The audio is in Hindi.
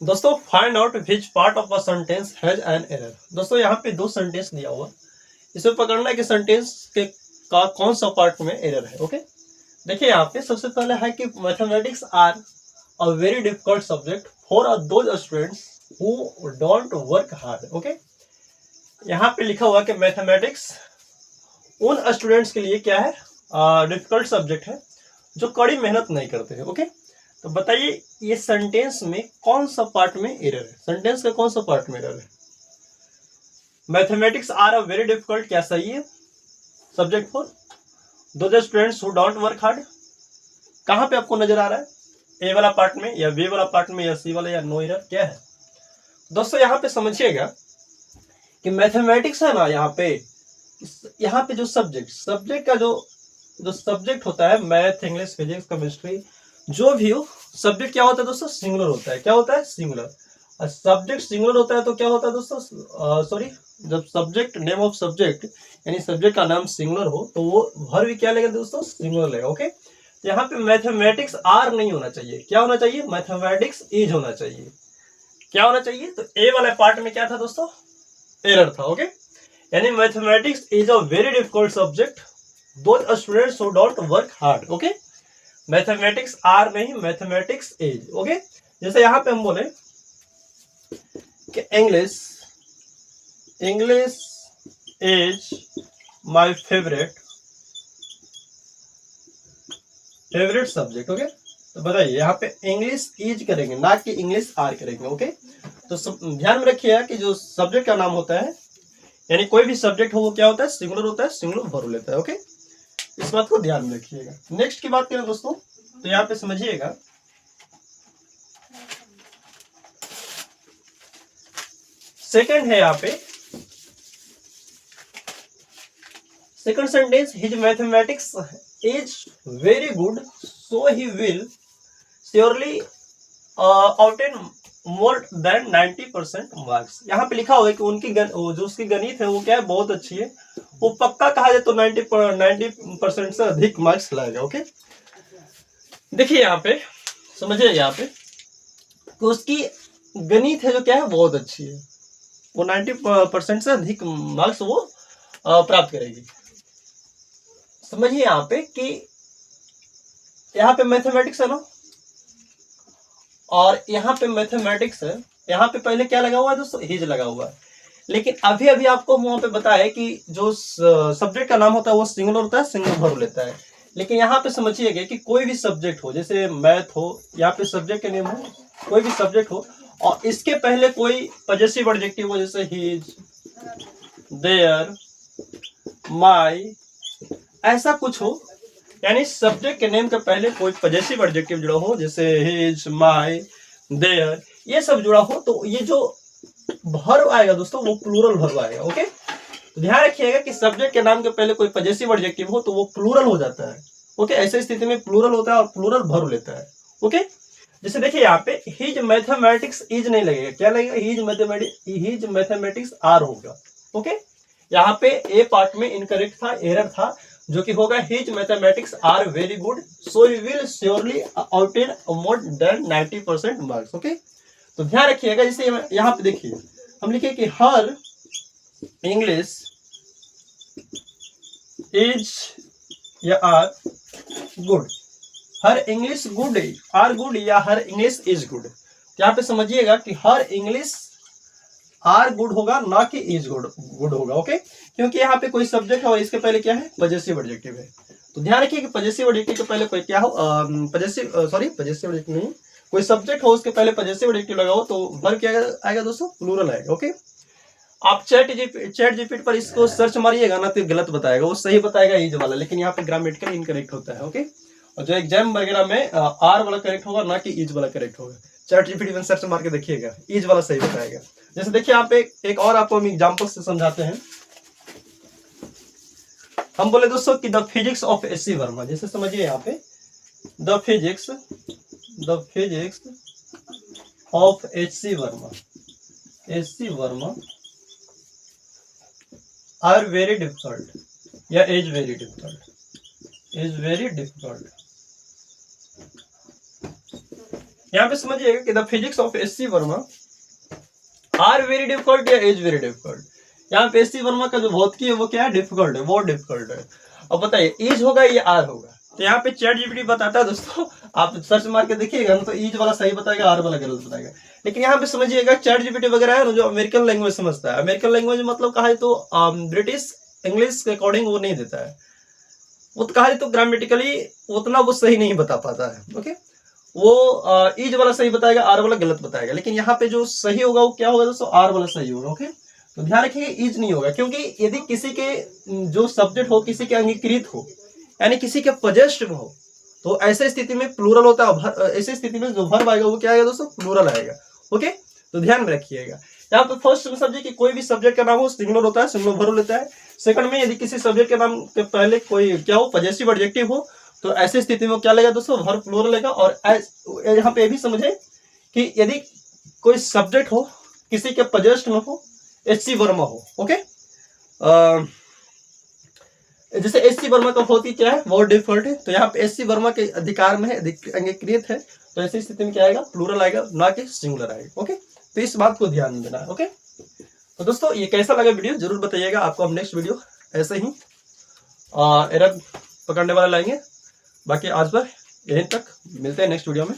दोस्तों find out which part of a sentence has an error. दोस्तों यहाँ पे दो सेंटेंस दिया हुआ, इसमें पकड़ना है कि सेंटेंस के का कौन सा पार्ट में एरर है। ओके, देखिए यहाँ पे सबसे पहले है कि mathematics are a very difficult subject for those students who don't work hard. Okay, यहाँ पे लिखा हुआ कि मैथमेटिक्स उन स्टूडेंट्स के लिए क्या है, डिफिकल्ट सब्जेक्ट है जो कड़ी मेहनत नहीं करते हैं। ओके, तो बताइए ये सेंटेंस में कौन सा पार्ट में एरर है, सेंटेंस का कौन सा पार्ट में एरर है। Mathematics are a very difficult, क्या सही है subject for those students who don't work hard. कहां पे आपको नजर आ रहा है, ए वाला पार्ट में या बी वाला पार्ट में या सी वाला या नो एरर, क्या है। दोस्तों यहाँ पे समझिएगा कि मैथमेटिक्स है ना, यहाँ पे जो सब्जेक्ट का जो सब्जेक्ट होता है, मैथ इंग्लिश फिजिक्स केमिस्ट्री जो भी हो, सब्जेक्ट क्या होता है दोस्तों, सिंगुलर होता है। क्या होता है, सिंगुलर। और सब्जेक्ट सिंगुलर होता है तो क्या होता है दोस्तों, सॉरी, जब सब्जेक्ट नेम ऑफ सब्जेक्ट यानी सब्जेक्ट का नाम सिंगुलर हो तो वो वर्ब भी क्या लेगा दोस्तों, सिंगुलर लेगा। ओके, तो यहाँ पे मैथमेटिक्स आर नहीं होना चाहिए, क्या होना चाहिए, मैथमेटिक्स इज होना चाहिए। क्या होना चाहिए, तो ए वाले पार्ट में क्या था दोस्तों, एरर था। ओके, यानी mathematics is a very difficult subject those students who don't work hard. Okay, mathematics are नहीं, मैथमेटिक्स इज। ओके, जैसे यहां पे हम बोले कि English is my favourite subject. Okay, तो बताइए यहाँ पे इंग्लिश इज करेंगे ना कि इंग्लिश आर करेंगे। ओके, तो ध्यान में रखिएगा कि जो सब्जेक्ट का नाम होता है यानी कोई भी सब्जेक्ट हो वो क्या होता है, सिंगुलर होता है, सिंगुलर वर्ब लेता है। ओके, इस बात को ध्यान में रखिएगा। नेक्स्ट की बात करें दोस्तों, तो यहाँ पे समझिएगा सेकंड है, यहाँ पे second sentence, his mathematics is very good so he will surely obtain more than 90% marks. यहाँ पे लिखा हुआ है कि उनकी जो उसकी गणित है वो क्या है, बहुत अच्छी है, वो पक्का कहा जाए तो 90% से अधिक मार्क्स लाएगा। ओके, देखिए यहाँ पे समझिए, यहाँ पे कि उसकी गणित है जो क्या है, बहुत अच्छी है, वो 90% से अधिक मार्क्स वो प्राप्त करेगी। समझिए यहाँ पे कि यहाँ पे मैथमेटिक्स है ना, और यहाँ पे मैथमेटिक्स है, यहाँ पे पहले क्या लगा हुआ है दोस्तों, हिज लगा हुआ है। लेकिन अभी अभी आपको वहां पे बताया कि जो सब्जेक्ट का नाम होता है वो सिंगुलर होता है, सिंगुलर वर्ब लेता है। लेकिन यहाँ पे समझिएगा कि कोई भी सब्जेक्ट हो, जैसे मैथ हो, यहाँ पे सब्जेक्ट का नेम हो, कोई भी सब्जेक्ट हो और इसके पहले कोई पॉजेसिव एडजेक्टिव हो, जैसे हिज, देयर, माय, ऐसा कुछ हो, यानी सब्जेक्ट के नेम के पहले कोई पॉजेसिव एडजेक्टिव जुड़ा हो, जैसे हिज, माय, देयर, ये सब जुड़ा हो, तो ये जो वर्ब आएगा दोस्तों वो प्लूरल वर्ब आएगा। ओके, तो ध्यान रखिएगा कि सब्जेक्ट के नाम के पहले कोई पॉजेसिव एडजेक्टिव हो तो वो प्लूरल हो जाता है। ओके, ऐसे स्थिति में प्लूरल होता है और प्लूरल वर्ब लेता है। ओके, जैसे देखिए यहाँ पे हिज मैथमेटिक्स इज नहीं लगेगा, क्या लगेगा, हिज मैथमेटिक्स आर होगा। ओके, यहाँ पे ए पार्ट में इनकरेक्ट था, एरर था, जो कि होगा his mathematics are very good so he will surely obtain more than 90% marks. Okay, तो ध्यान रखिएगा, जैसे यहाँ पे देखिए हम लिखे कि हर इंग्लिश इज या are good, her English good are good या हर इंग्लिश इज गुड। यहाँ पे समझिएगा कि हर इंग्लिश आर गुड होगा ना कि इज गुड होगा। ओके, क्योंकि यहाँ पे कोई सब्जेक्ट है और इसके पहले क्या है, पॉजेसिव एडजेक्टिव है। तो ध्यान रखिए कि पॉजेसिव एडजेक्टिव के पहले कोई क्या हो, पॉजेसिव एडजेक्टिव नहीं, कोई सब्जेक्ट हो उसके पहले पॉजेसिव एडजेक्टिव लगा हो तो वर्ब क्या आएगा दोस्तों, प्लूरल आएगा। ओके, आप चैट जीपीटी पर इसको सर्च मारिएगा ना तो गलत बताएगा, वो सही बताएगा इज वाला, लेकिन यहाँ पे ग्रामेटिकल इनकरेक्ट होता है। ओके, और जो एग्जाम वगैरह में आर वाला करेक्ट होगा ना कि इज वाला करेक्ट होगा। चैट जीपीटी में सर्च मार के देखिएगा, इज वाला सही बताएगा। जैसे देखिए आप एक और आपको हम एग्जांपल से समझाते हैं। हम बोले दोस्तों कि the physics of S C. Verma, जैसे समझिए यहाँ पे the physics of H C. Verma are very difficult या इज वेरी डिफिकल्ट यहाँ पे समझिएगा कि the physics of S C Verma are very difficult या इज वेरी डिफिकल्ट। यहाँ पे एस सी वर्मा का जो भौतिकी है वो क्या है, डिफिकल्ट है, बहुत डिफिकल्ट है। अब बताइए इज होगा या आर होगा, तो यहाँ पे चैट जीपीटी बताता है दोस्तों, आप सर्च मार के देखिएगा ना तो ईज वाला सही बताएगा, आर वाला गलत बताएगा। लेकिन यहाँ पे समझिएगा चैट जीपीटी वगैरह है ना जो अमेरिकन लैंग्वेज समझता है, अमेरिकन लैंग्वेज मतलब कहा तो ब्रिटिश इंग्लिश के अकॉर्डिंग वो नहीं देता है, वो तो कहा तो ग्रामेटिकली उतना वो सही नहीं बता पाता है। ओके, वो ईज वाला सही बताएगा, आर वाला गलत बताएगा। लेकिन यहाँ पे जो सही होगा वो क्या होगा दोस्तों, आर वाला सही होगा। ओके, तो ध्यान रखिएगा ईज नहीं होगा, क्योंकि यदि किसी के जो सब्जेक्ट हो किसी के अंगीकृत हो यानी किसी के पजेस्ट में हो तो ऐसे स्थिति में प्लूरल होता है, ऐसे स्थिति में जो वर्ब आएगा वो क्या आएगा दोस्तों, प्लूरल आएगा। ओके, तो ध्यान में रखिएगा। यहाँ पे फर्स्ट में समझिए कि कोई भी सब्जेक्ट का नाम हो सिंगुलर होता है, सिंगुलर वर्ब लेता है। सेकंड में यदि किसी सब्जेक्ट के नाम के पहले कोई क्या हो, पजेसिव एडजेक्टिव हो तो ऐसी स्थिति में क्या लेगा दोस्तों, वर्ब प्लूरल लेगा। और यहाँ पे भी समझे कि यदि कोई सब्जेक्ट हो किसी के पजेस्ट में हो, एस.सी. वर्मा हो। ओके, जैसे एस.सी. वर्मा का होती क्या है, वो डिफॉल्ट है, तो यहाँ पे एस.सी. वर्मा के अधिकार में है, अंगीकृत है, तो ऐसी स्थिति में क्या आएगा, प्लूरल आएगा, ना कि सिंगुलर आएगा। ओके, तो इस बात को ध्यान में देना है। ओके, तो दोस्तों ये कैसा लगा वीडियो जरूर बताइएगा। आपको हम नेक्स्ट वीडियो ऐसे ही एरर पकड़ने वाला लाएंगे। बाकी आज पर यहीं तक, मिलते हैं नेक्स्ट वीडियो में।